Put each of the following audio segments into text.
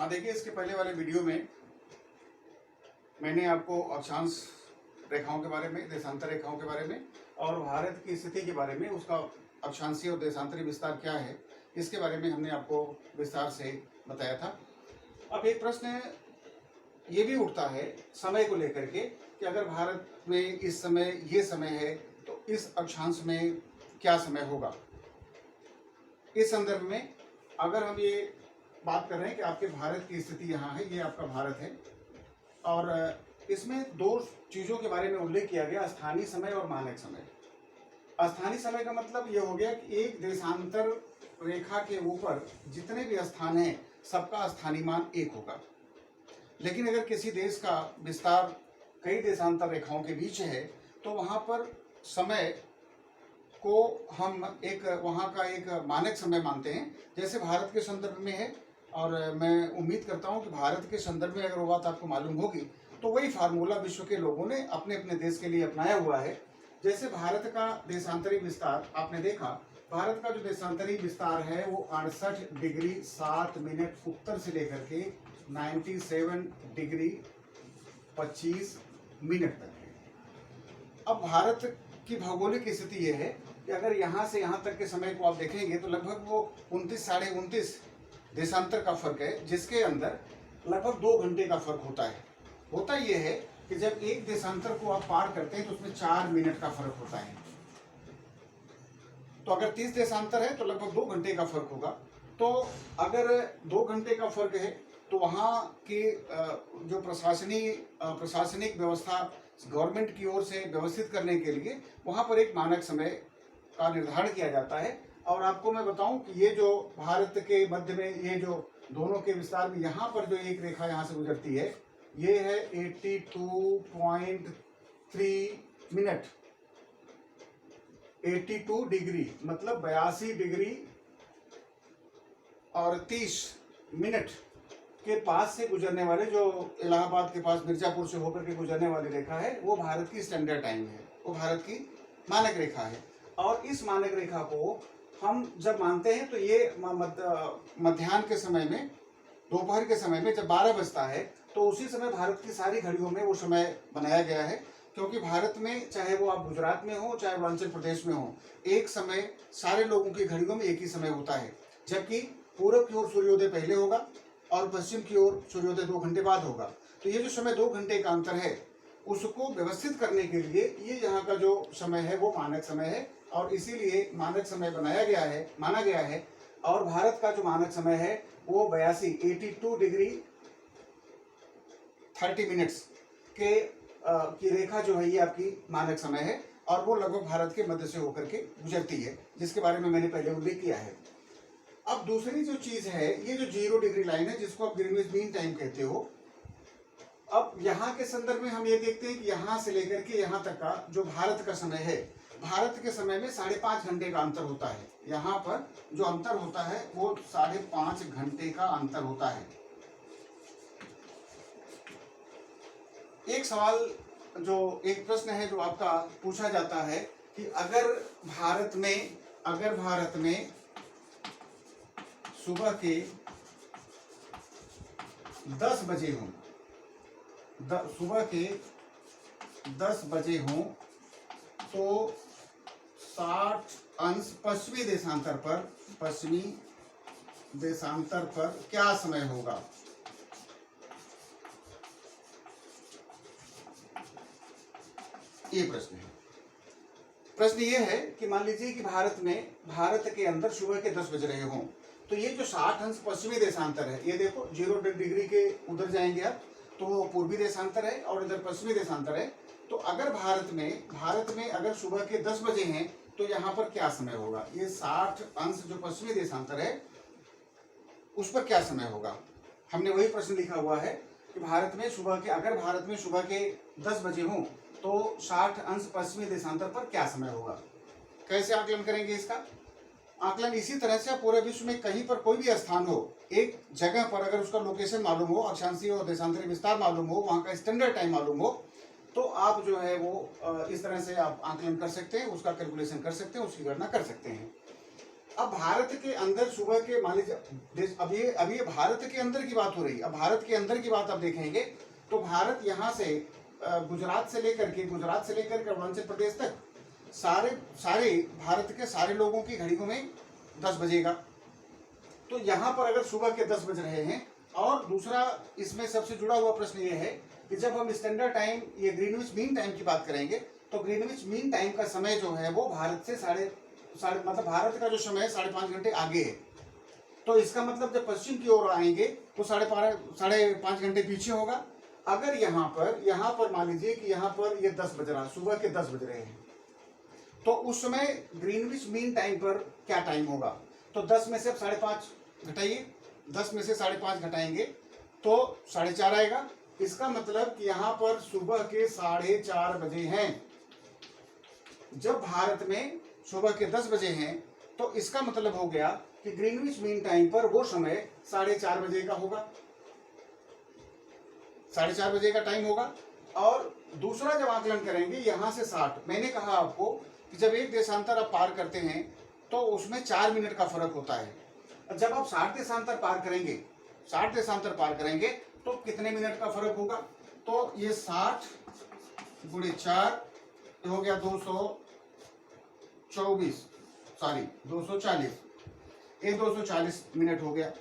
हाँ देखिए, इसके पहले वाले वीडियो में मैंने आपको अक्षांश रेखाओं के बारे में, देशांतर रेखाओं के बारे में और भारत की स्थिति के बारे में, उसका अक्षांशीय और देशांतरी विस्तार क्या है, इसके बारे में हमने आपको विस्तार से बताया था। अब एक प्रश्न ये भी उठता है समय को लेकर के कि अगर भारत में इस समय ये समय है तो इस अक्षांश में क्या समय होगा। इस संदर्भ में अगर हम ये बात कर रहे हैं कि आपके भारत की स्थिति यहाँ है, ये आपका भारत है और इसमें दो चीज़ों के बारे में उल्लेख किया गया, स्थानीय समय और मानक समय। स्थानीय समय का मतलब ये हो गया कि एक देशांतर रेखा के ऊपर जितने भी स्थान हैं सबका स्थानीय मान एक होगा। लेकिन अगर किसी देश का विस्तार कई देशांतर रेखाओं के बीच है तो वहाँ पर समय को हम वहाँ का एक मानक समय मानते हैं, जैसे भारत के संदर्भ में है। और मैं उम्मीद करता हूँ कि भारत के संदर्भ में अगर वो बात आपको मालूम होगी तो वही फार्मूला विश्व के लोगों ने अपने अपने देश के लिए अपनाया हुआ है। जैसे भारत का देशांतरी विस्तार आपने देखा, भारत का जो देशांतरी विस्तार है वो 68 डिग्री 7 मिनट उत्तर से लेकर के 97 डिग्री 25 मिनट तक है। अब भारत की भौगोलिक स्थिति ये है कि अगर यहाँ से यहाँ तक के समय को आप देखेंगे तो लगभग वो 29 साढ़े 29 देशांतर का फर्क है, जिसके अंदर लगभग 2 घंटे का फर्क होता है। होता ये है कि जब एक देशांतर को आप पार करते हैं तो उसमें 4 मिनट का फर्क होता है। तो अगर 30 देशांतर है तो लगभग 2 घंटे का फर्क होगा। तो अगर 2 घंटे का फर्क है तो वहाँ की जो प्रशासनिक व्यवस्था गवर्नमेंट की ओर से व्यवस्थित करने के लिए वहाँ पर एक मानक समय का निर्धारण किया जाता है। और आपको मैं बताऊं कि ये जो भारत के मध्य में ये जो दोनों के विस्तार में यहाँ पर जो एक रेखा यहाँ से गुजरती है, ये है 82.3 मिनट, 82 डिग्री मतलब 82 डिग्री और 30 मिनट के पास से गुजरने वाले, जो इलाहाबाद के पास मिर्जापुर से होकर के गुजरने वाली रेखा है, वो भारत की स्टैंडर्ड टाइम है, वो भारत की मानक रेखा है। और इस मानक रेखा को हम जब मानते हैं तो ये मध्याह्न के समय में, दोपहर के समय में जब 12 बजता है तो उसी समय भारत की सारी घड़ियों में वो समय बनाया गया है। क्योंकि भारत में चाहे वो आप गुजरात में हो चाहे अरुणाचल प्रदेश में हो, एक समय सारे लोगों की घड़ियों में एक ही समय होता है। जबकि पूर्व की ओर सूर्योदय पहले होगा और पश्चिम की ओर सूर्योदय 2 घंटे बाद होगा। तो ये जो समय 2 घंटे का अंतर है उसको व्यवस्थित करने के लिए ये यहाँ का जो समय है वो मानक समय है और इसीलिए मानक समय माना गया है। और भारत का जो मानक समय है वो 82 डिग्री 30 मिनट्स की रेखा जो है ये आपकी मानक समय है और वो लगभग भारत के मध्य से होकर के गुजरती है, जिसके बारे में मैंने पहले उल्लेख किया है। अब दूसरी जो चीज है, ये जो 0 डिग्री लाइन है जिसको आप ग्रीनविच मीन टाइम कहते हो। अब यहाँ के संदर्भ में हम ये देखते हैं कि यहाँ से लेकर के यहाँ तक का जो भारत का समय है, भारत के समय में 5.5 घंटे का अंतर होता है। यहाँ पर जो अंतर होता है वो 5.5 घंटे का अंतर होता है। एक सवाल, जो एक प्रश्न है जो आपका पूछा जाता है कि अगर भारत में सुबह के 10 बजे हों, सुबह के 10 बजे हों तो 60 अंश पश्चिमी देशांतर पर क्या समय होगा। ये प्रश्न है। प्रश्न ये है कि मान लीजिए कि भारत के अंदर सुबह के 10 बज रहे हों तो ये जो 60 अंश पश्चिमी देशांतर है, ये देखो 0 डिग्री के उधर जाएंगे आप तो वो पूर्वी देशांतर है और इधर पश्चिमी देशांतर है। तो अगर भारत में अगर सुबह के 10 बजे हैं तो यहाँ पर क्या समय होगा। ये 60 अंश जो पश्चिमी देशांतर है उस पर क्या समय होगा। हमने वही प्रश्न लिखा हुआ है कि भारत में सुबह के 10 बजे हों तो 60 अंश पश्चिमी देशांतर पर क्या समय होगा। कैसे आकलन करेंगे इसका आकलन? इसी तरह से पूरे विश्व में कहीं पर कोई भी स्थान हो, एक जगह पर अगर उसका लोकेशन मालूम हो, अक्षांशीय और देशांतरी विस्तार मालूम हो, वहाँ का स्टैंडर्ड टाइम मालूम हो, तो आप जो है वो इस तरह से आप आकलन कर सकते हैं, उसका कैलकुलेशन कर सकते हैं, उसकी गणना कर सकते हैं। अब भारत के अंदर सुबह के मान लीजिए, अब ये भारत के अंदर की बात हो रही है। अब भारत के अंदर की बात आप देखेंगे तो भारत यहाँ से गुजरात से लेकर के अरुणाचल प्रदेश तक सारे भारत के सारे लोगों की घड़ियों में 10 बजेगा। तो यहाँ पर अगर सुबह के 10 बज रहे हैं, और दूसरा इसमें सबसे जुड़ा हुआ प्रश्न ये है कि जब हम स्टैंडर्ड टाइम, ये ग्रीनविच मीन टाइम की बात करेंगे, तो ग्रीनविच मीन टाइम का समय जो है वो भारत से मतलब भारत का जो समय है 5.5 घंटे आगे है। तो इसका मतलब जब पश्चिम की ओर आएंगे तो 5.5 घंटे पीछे होगा। अगर यहाँ पर मान लीजिए कि यहाँ पर ये 10 बज रहा, सुबह के 10 बज रहे हैं, तो उस समय ग्रीनविच मीन टाइम पर क्या टाइम होगा? तो 10 में से अब 5.5 घटाइए, 10 में से 5.5 घटाएंगे तो 4.5 आएगा। इसका मतलब कि यहाँ पर सुबह के 4:30 बजे हैं। जब भारत में सुबह के 10 बजे हैं तो इसका मतलब हो गया कि ग्रीनविच मीन टाइम पर वो समय 4:30 बजे का होगा, 4:30 बजे का टाइम होगा। और दूसरा जब आकलन करेंगे यहाँ से 60, मैंने कहा आपको कि जब एक देशांतर आप पार करते हैं तो उसमें 4 मिनट का फर्क होता है। जब आप 60 देशांतर पार करेंगे तो कितने मिनट का फर्क होगा? तो ये 60 × 4 हो गया 240, ये 240 मिनट हो गया।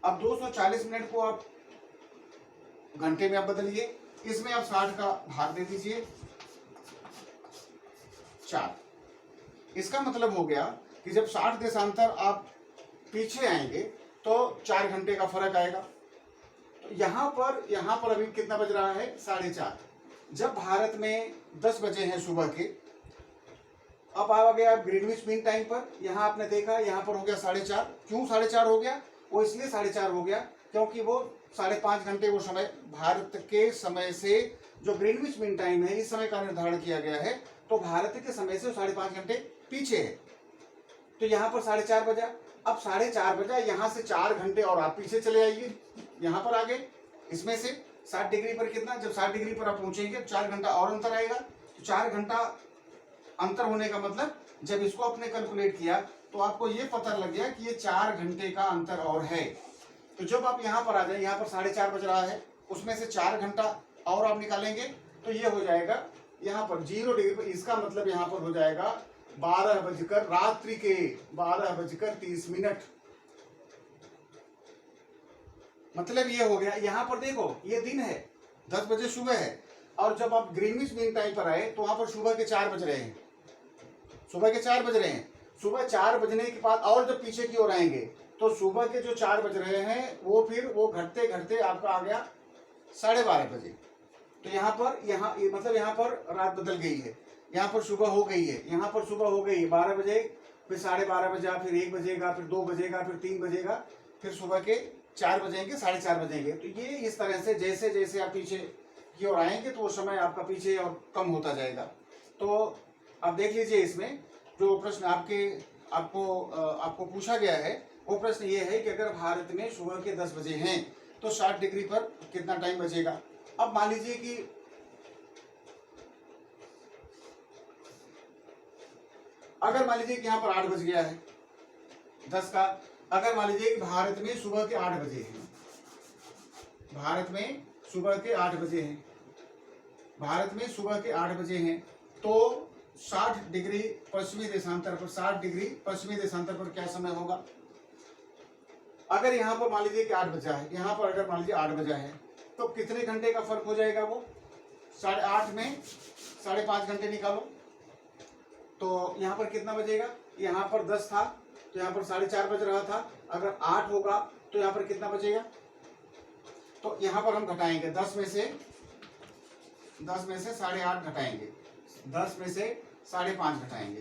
अब 240 मिनट को आप घंटे में आप बदलिए, इसमें आप 60 का भाग दे दीजिए 4। इसका मतलब हो गया कि जब 60 देशांतर आप पीछे आएंगे तो 4 घंटे का फर्क आएगा। तो यहाँ पर अभी कितना बज रहा है? 4:30। जब भारत में 10 बजे हैं सुबह के, अब आ गया आप ग्रीनविच मीन टाइम पर। यहाँ आपने देखा यहाँ पर हो गया 4:30। क्यों 4:30 हो गया? वो इसलिए 4:30 हो गया क्योंकि वो 5.5 घंटे वो समय भारत के समय से, जो ग्रीनविच मीन टाइम है इस समय का निर्धारण किया गया है, तो भारत के समय से 5.5 घंटे पीछे है। तो यहाँ पर 4:30 बजा। अब 4:30 बजा, यहाँ से 4 घंटे और आप पीछे चले आइए, यहाँ पर आ गए। इसमें से 60 डिग्री पर कितना, जब 60 डिग्री पर आप पहुंचेंगे 4 घंटा और अंतर आएगा। तो 4 घंटा अंतर होने का मतलब जब इसको आपने कैलकुलेट किया तो आपको ये पता लग गया कि ये 4 घंटे का अंतर और है। तो जब आप यहाँ पर आ जाए, यहाँ पर 4:30 बज रहा है, उसमें से 4 घंटा और आप निकालेंगे तो ये हो जाएगा यहाँ पर 0 डिग्री पर। इसका मतलब यहाँ पर हो जाएगा 12 बजकर, रात्रि के 12:30। मतलब ये हो गया। यहाँ पर देखो ये दिन है, 10 बजे सुबह है, और जब आप ग्रीनविच मीन टाइम पर आए तो वहां पर सुबह के 4 बज रहे हैं, सुबह 4 बजने के बाद और जब पीछे की ओर आएंगे तो सुबह के जो 4 बज रहे हैं वो फिर वो घटते घटते आपका आ गया 12:30 बजे। तो यहाँ पर रात बदल गई है, यहाँ पर सुबह हो गई है, यहाँ पर सुबह हो गई है 12 बजे, फिर 12:30 बजा, फिर 1 बजेगा, फिर 2 बजेगा, फिर 3 बजेगा, फिर सुबह के 4 बजेंगे, 4:30 बजेंगे। तो ये इस तरह से जैसे जैसे आप पीछे की ओर आएंगे तो वो समय आपका पीछे और कम होता जाएगा। तो आप देख लीजिए, इसमें जो प्रश्न आपको पूछा गया है वो प्रश्न ये है कि अगर भारत में सुबह के 10 बजे हैं तो 60 डिग्री पर कितना टाइम बचेगा। अब मान लीजिए कि अगर मान लीजिए कि यहाँ पर 8 बज गया है 10 का, अगर मान लीजिए कि भारत में सुबह के 8 बजे हैं, भारत में सुबह के 8 बजे हैं, भारत में सुबह के 8 बजे हैं, तो 60 डिग्री पश्चिमी देशांतर पर, 60 डिग्री पश्चिमी देशांतर पर क्या समय होगा। अगर यहाँ पर मान लीजिए कि 8 बजा है, यहाँ पर अगर मान लीजिए 8 बजा है तो कितने घंटे का फर्क हो जाएगा? वो 8.5 में 5.5 घंटे निकालो तो यहाँ पर कितना बजेगा? यहाँ पर 10 था तो यहाँ पर 4:30 बज रहा था, अगर 8 होगा तो यहाँ पर कितना बचेगा? तो यहाँ पर हम घटाएंगे 10 में से 8.5 घटाएंगे, 10 में से 5.5 घटाएंगे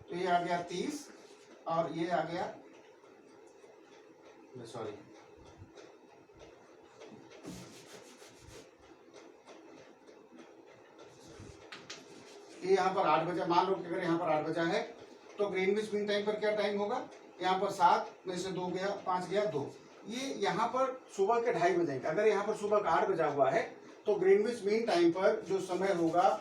तो ये आ गया 30 और ये आ गया, सॉरी ये यहाँ पर 8 बजा। मान लो कि अगर यहाँ पर 8 बजा है तो ग्रीनविच मीन टाइम पर क्या टाइम होगा? यहाँ पर 7 में से 2 गया, 5 गया 2, ये यहाँ पर सुबह के 2:30 बजेंगे। अगर यहाँ पर सुबह का 8 बजा हुआ है तो ग्रीनविच मीन टाइम पर जो समय होगा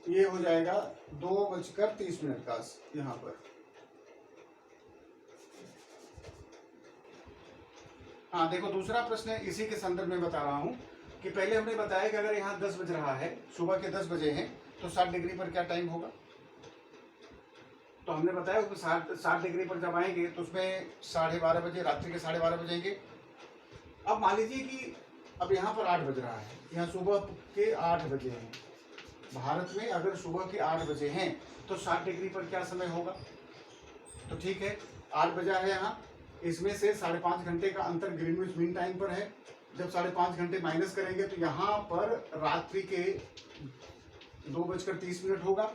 ये हो जाएगा 2:30 का यहाँ पर। हाँ देखो, दूसरा प्रश्न इसी के संदर्भ में बता रहा हूँ कि पहले हमने बताया कि अगर यहाँ 10 बज रहा है, सुबह के 10 बजे हैं, तो 60 डिग्री पर क्या टाइम होगा। तो हमने बताया उसमें 60 डिग्री पर जब आएंगे तो उसमें 12:30 बजे, रात्रि के 12:30 बजेंगे। अब मान लीजिए कि अब यहाँ पर 8 बज रहा है, यहाँ सुबह के 8 बजे हैं। भारत में अगर सुबह के 8 बजे हैं तो 60 डिग्री पर क्या समय होगा। तो ठीक है, 8 बजा है यहाँ, इसमें से 5.5 घंटे का अंतर ग्रीनविच मीन टाइम पर है। जब 5.5 घंटे माइनस करेंगे तो यहाँ पर रात्रि के 2:30 होगा।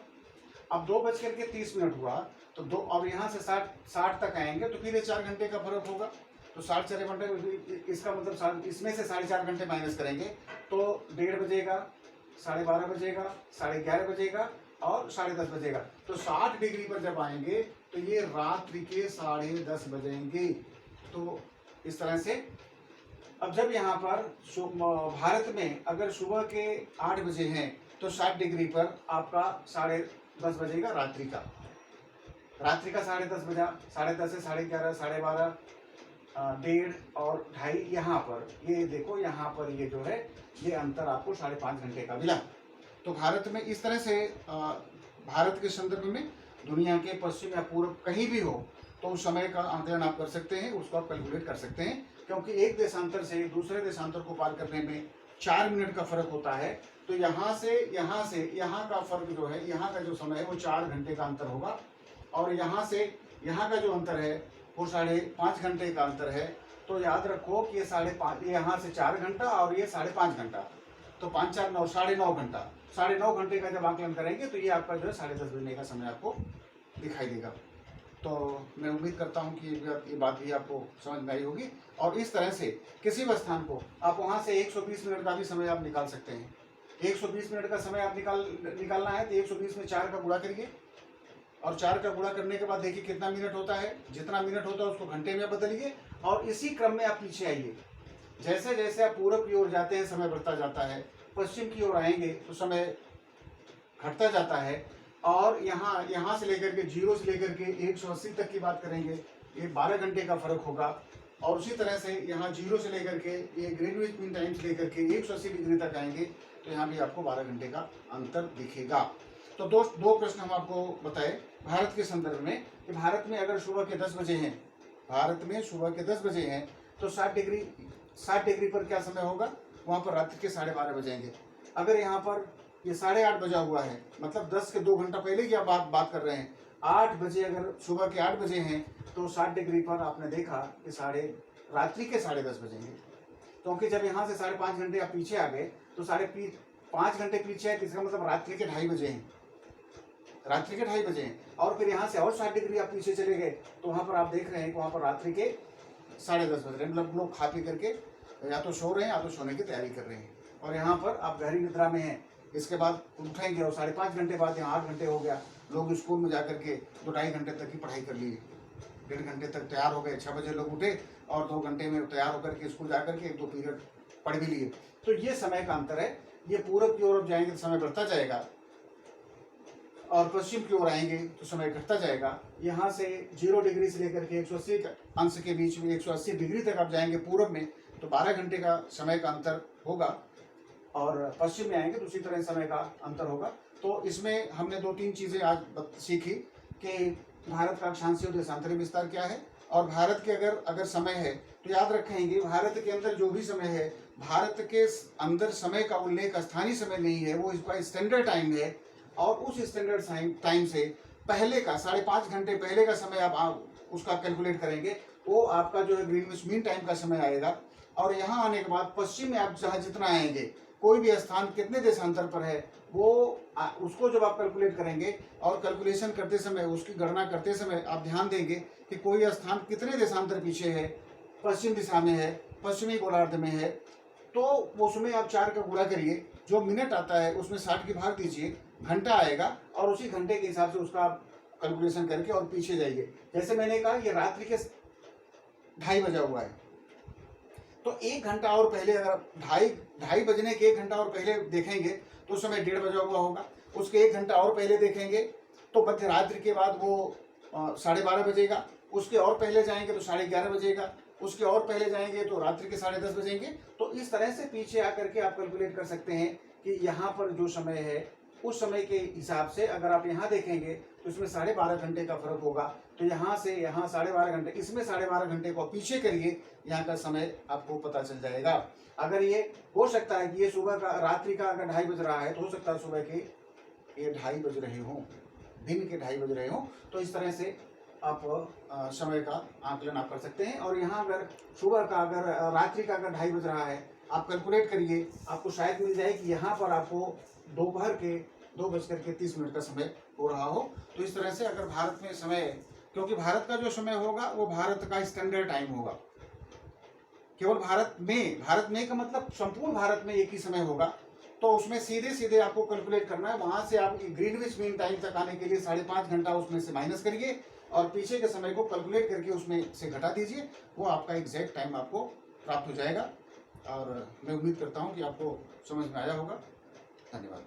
अब 2:30 हुआ तो अब यहाँ से 60 तक आएंगे तो फिर ये 4 घंटे का फर्क होगा। तो 60 4 घंटे, इसका मतलब इसमें से 4.5 घंटे माइनस करेंगे तो 1:30 बजेगा, 12:30 बजेगा, 11:30 बजेगा और 10:30 बजेगा। तो 60 डिग्री पर जब आएंगे तो ये रात्रि के 10:30 बजेंगे। तो इस तरह से अब जब यहाँ पर भारत में अगर सुबह के 8 बजे हैं तो 60 डिग्री पर आपका 10:30 बजेगा रात्रि का 10:30 बजा। 10:30 से 11:30, 12:30, 1:30 और 2:30 यहाँ पर, ये देखो यहाँ पर ये जो है ये अंतर आपको 5.5 घंटे का मिला। तो भारत में इस तरह से भारत के संदर्भ में दुनिया के पश्चिम या पूर्व कहीं भी हो तो उस समय का आकलन आप कर सकते हैं, उसको आप कैलकुलेट कर सकते हैं, क्योंकि एक देशांतर से दूसरे देशांतर को पार करने में 4 मिनट का फर्क होता है। तो यहाँ से यहाँ का फर्क जो है, यहाँ का जो समय है वो 4 घंटे का अंतर होगा और यहाँ से यहाँ का जो अंतर है वो 5.5 घंटे का अंतर है। तो याद रखो कि ये 5.5, यहाँ से 4 घंटा और ये 5.5 घंटा, तो 5 4 9, 9.5 घंटा। 9.5 घंटे का जब आकलन करेंगे तो ये आपका जो है 10:30 बजने का समय आपको दिखाई देगा। तो मैं उम्मीद करता हूँ कि ये बात भी आपको समझ में आई होगी। और इस तरह से किसी भी स्थान को आप वहाँ से 120 मिनट का भी समय आप निकाल सकते हैं। 120 मिनट का समय आप निकालना है तो 120 में 4 का गुणा करिए और 4 का गुणा करने के बाद देखिए कितना मिनट होता है। जितना मिनट होता है उसको घंटे में बदलिए और इसी क्रम में आप पीछे आइए। जैसे जैसे आप पूरब की ओर जाते हैं समय बढ़ता जाता है, पश्चिम की ओर आएंगे तो समय घटता जाता है। और यहाँ से लेकर के 0 से लेकर के 180 तक की बात करेंगे, ये 12 घंटे का फर्क होगा। और उसी तरह से यहाँ 0 से लेकर के ये ग्रीनविच मीन टाइम से लेकर के 180 डिग्री तक आएंगे तो यहाँ भी आपको 12 घंटे का अंतर दिखेगा। तो दो प्रश्न हम आपको बताए भारत के संदर्भ में कि भारत में अगर सुबह के 10 बजे हैं, भारत में सुबह के 10 बजे हैं तो 60 डिग्री पर क्या समय होगा, वहाँ पर रात्रि के 12:30 बजेंगे। अगर यहाँ पर ये 8:30 बजा हुआ है, मतलब 10 के 2 घंटा पहले की आप बात कर रहे हैं। 8 बजे, अगर सुबह के 8 बजे हैं तो 60 डिग्री पर आपने देखा कि रात्रि के 10:30 बजेंगे। क्योंकि जब यहाँ से 5.5 घंटे आप पीछे आ गए तो 5 घंटे पीछे है, इसका मतलब रात्रि के 2:30 बजे हैं, रात्रि के 2:30 बजे हैं। और फिर यहाँ से और 60 डिग्री आप पीछे चले गए तो वहाँ पर आप देख रहे हैं कि वहाँ पर रात्रि के 10:30 बज रहे हैं। मतलब लोग खा पी करके या तो सो रहे हैं या तो सोने की तैयारी कर रहे हैं और यहाँ पर आप गहरी निद्रा में हैं। इसके बाद उठेंगे और 5.5 घंटे बाद यहाँ 8 घंटे हो गया, लोग स्कूल में जाकर के 2-2.5 घंटे तक की पढ़ाई कर लिए, 1.5 घंटे तक तैयार हो गए। 6 बजे लोग उठे और 2 घंटे में तैयार होकर के स्कूल जाकर के 1-2 पीरियड पढ़ भी लिए। तो ये समय का अंतर है। ये पूरब की ओर जाएंगे तो समय बढ़ता जाएगा और पश्चिम की ओर आएंगे तो समय घटता जाएगा। यहाँ से 0 डिग्री से लेकर के 180 अंश के बीच में 180 डिग्री तक आप जाएंगे पूरब में तो 12 घंटे का समय का अंतर होगा और पश्चिम में आएंगे तो उसी तरह समय का अंतर होगा। तो इसमें हमने 2-3 चीज़ें आज सीखी कि भारत का अक्षांशीय और देशांतरी विस्तार क्या है और भारत के अगर समय है तो याद रखेंगे भारत के अंदर जो भी समय है, भारत के अंदर समय का उल्लेख स्थानीय समय नहीं है, वो इसका स्टैंडर्ड टाइम है। और उस स्टैंडर्ड टाइम से पहले का 5.5 घंटे पहले का समय आप उसका कैलकुलेट करेंगे, वो आपका जो है ग्रीनविच मीन टाइम का समय आएगा। और यहाँ आने के बाद पश्चिम में आप जहाँ जितना आएंगे, कोई भी स्थान कितने देशांतर पर है वो उसको जब आप कैलकुलेट करेंगे और कैलकुलेशन करते समय, उसकी गणना करते समय आप ध्यान देंगे कि कोई स्थान कितने देशांतर पीछे है, पश्चिम दिशा में है, पश्चिमी गोलार्ध में है, तो उसमें आप 4 का गुणा करिए, जो मिनट आता है उसमें 60 की भाग दीजिए, घंटा आएगा और उसी घंटे के हिसाब से उसका आप कैलकुलेशन करके और पीछे जाइए। जैसे मैंने कहा ये रात्रि के 2:30 बजा हुआ है तो 1 घंटा और पहले, अगर 2:30 बजने के 1 घंटा और पहले देखेंगे तो समय 1:30 बजा हुआ होगा। उसके 1 घंटा और पहले देखेंगे तो मध्य रात्रि के बाद वो 12:30 बजेगा। उसके और पहले जाएंगे तो 11:30 बजेगा। उसके और पहले जाएंगे तो रात्रि के 10:30 बजेंगे। तो इस तरह से पीछे आकर के आप कैलकुलेट कर सकते हैं कि यहाँ पर जो समय है उस समय के हिसाब से अगर आप यहाँ देखेंगे तो इसमें 12.5 घंटे का फर्क होगा। तो यहाँ से यहाँ 12.5 घंटे, इसमें 12.5 घंटे को पीछे करिए, यहाँ का समय आपको पता चल जाएगा। अगर ये हो सकता है कि ये सुबह का, रात्रि का अगर 2:30 बज रहा है तो हो सकता है सुबह के ये 2:30 बज रहे हों, दिन के 2:30 बज रहे हों। तो इस तरह से आप समय का आकलन आप कर सकते हैं। और यहाँ अगर सुबह का, अगर रात्रि का अगर 2:30 बज रहा है, आप कैलकुलेट करिए, आपको शायद मिल जाए कि यहाँ पर आपको दोपहर के 2:30 का समय हो रहा हो। तो इस तरह से अगर भारत में समय, क्योंकि भारत का जो समय होगा वो भारत का स्टैंडर्ड टाइम होगा, केवल भारत में का मतलब संपूर्ण भारत में एक ही समय होगा। तो उसमें सीधे सीधे आपको कैलकुलेट करना है। वहां से आप ग्रीनविच मीन टाइम तक आने के लिए 5.5 घंटा उसमें से माइनस करिए और पीछे के समय को कैलकुलेट करके उसमें से घटा दीजिए, वो आपका एग्जैक्ट टाइम आपको प्राप्त हो जाएगा। और मैं उम्मीद करता हूँ कि आपको समझ में आया होगा। धन्यवाद।